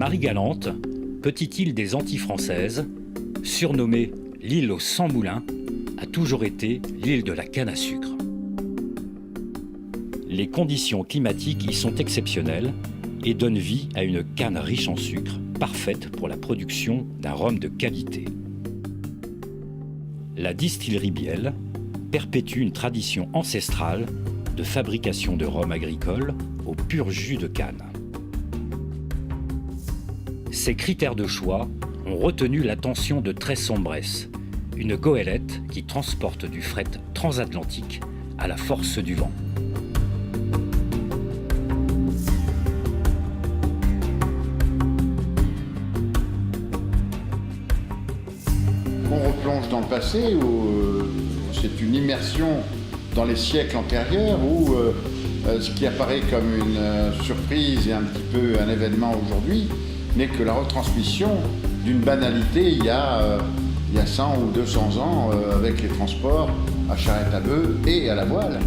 Marie-Galante, petite île des Antilles françaises, surnommée l'île aux 100 moulins, a toujours été l'île de la canne à sucre. Les conditions climatiques y sont exceptionnelles et donnent vie à une canne riche en sucre, parfaite pour la production d'un rhum de qualité. La distillerie Biel perpétue une tradition ancestrale de fabrication de rhum agricole au pur jus de canne. Ces critères de choix ont retenu l'attention de Tresson-Bresse, une goélette qui transporte du fret transatlantique à la force du vent. On replonge dans le passé où c'est une immersion dans les siècles antérieurs où ce qui apparaît comme une surprise et un petit peu un événement aujourd'hui n'est que la retransmission d'une banalité il y a 100 ou 200 ans avec les transports à charrette à bœuf et à la voile.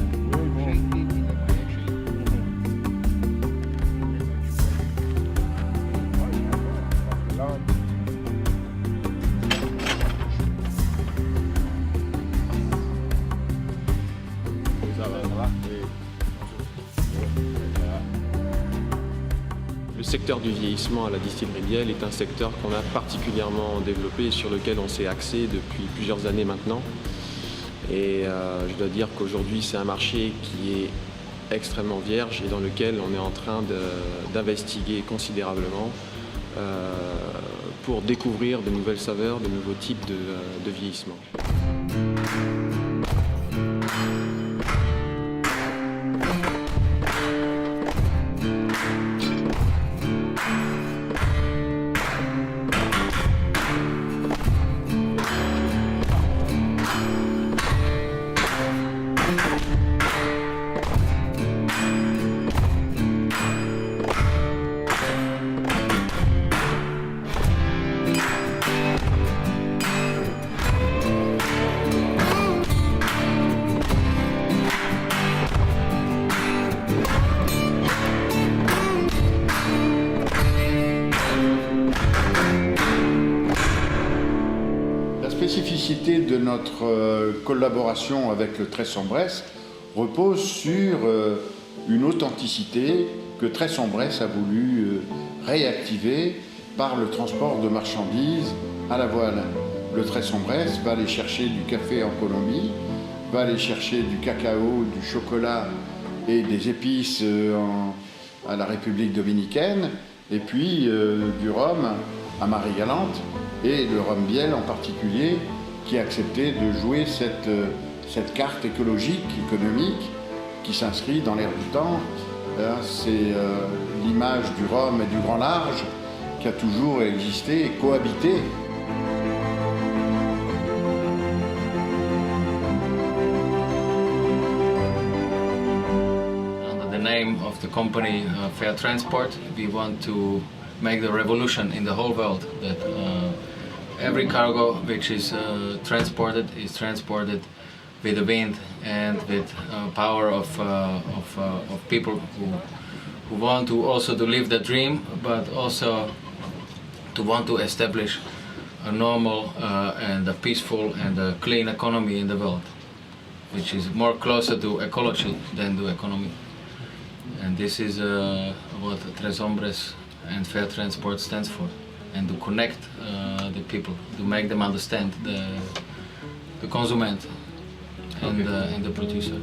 Le secteur du vieillissement à la distillerie Biel est un secteur qu'on a particulièrement développé et sur lequel on s'est axé depuis plusieurs années maintenant. Et je dois dire qu'aujourd'hui c'est un marché qui est extrêmement vierge et dans lequel on est en train d'investiguer considérablement pour découvrir de nouvelles saveurs, de nouveaux types de vieillissement. La spécificité de notre collaboration avec le Tresson-Bresse repose sur une authenticité que Tresson-Bresse a voulu réactiver par le transport de marchandises à la voile. Le Tresson-Bresse va aller chercher du café en Colombie, va aller chercher du cacao, du chocolat et des épices à la République dominicaine, et puis du rhum à Marie-Galante, et le rhum Biel en particulier, qui a accepté de jouer cette carte écologique, économique, qui s'inscrit dans l'air du temps. C'est l'image du rhum et du grand large qui a toujours existé et cohabité. Under the name of the company Fair Transport, we want to make the revolution in the whole world that every cargo which is transported with the wind and with power of people who want to also to live the dream, but also to want to establish a normal and a peaceful and a clean economy in the world, which is more closer to ecology than to economy. And this is what Tresson-Bresse and Fair Transport stands for, and to connect the people, to make them understand the consumer and the producer.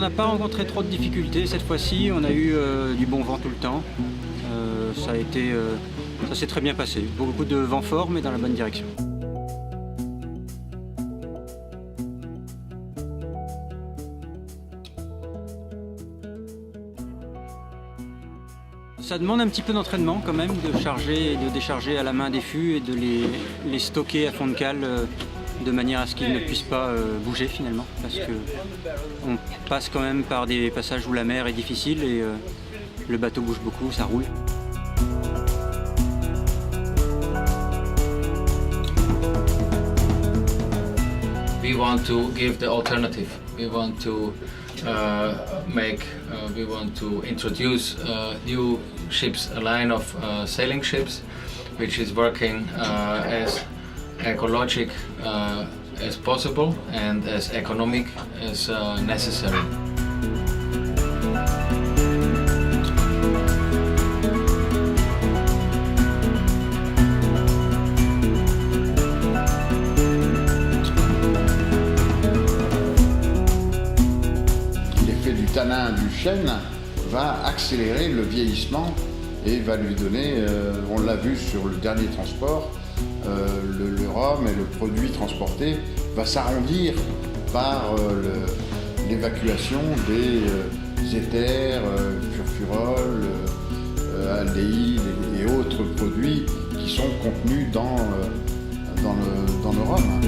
on n'a pas rencontré trop de difficultés cette fois-ci, on a eu du bon vent tout le temps. Ça s'est très bien passé. Beaucoup de vent fort, mais dans la bonne direction. Ça demande un petit peu d'entraînement quand même, de charger et de décharger à la main des fûts et de les stocker à fond de cale de manière à ce qu'ils ne puissent pas bouger finalement. Parce qu'on passe quand même par des passages où la mer est difficile et le bateau bouge beaucoup, ça roule. We want to give the alternative. We want to introduce new ships, a line of sailing ships, which is working as ecologic as possible and as economic as necessary. Du tanin du chêne va accélérer le vieillissement et va lui donner, on l'a vu sur le dernier transport, le rhum et le produit transporté va s'arrondir par l'évacuation des éthers, furfurols, aldéhydes et autres produits qui sont contenus dans le rhum.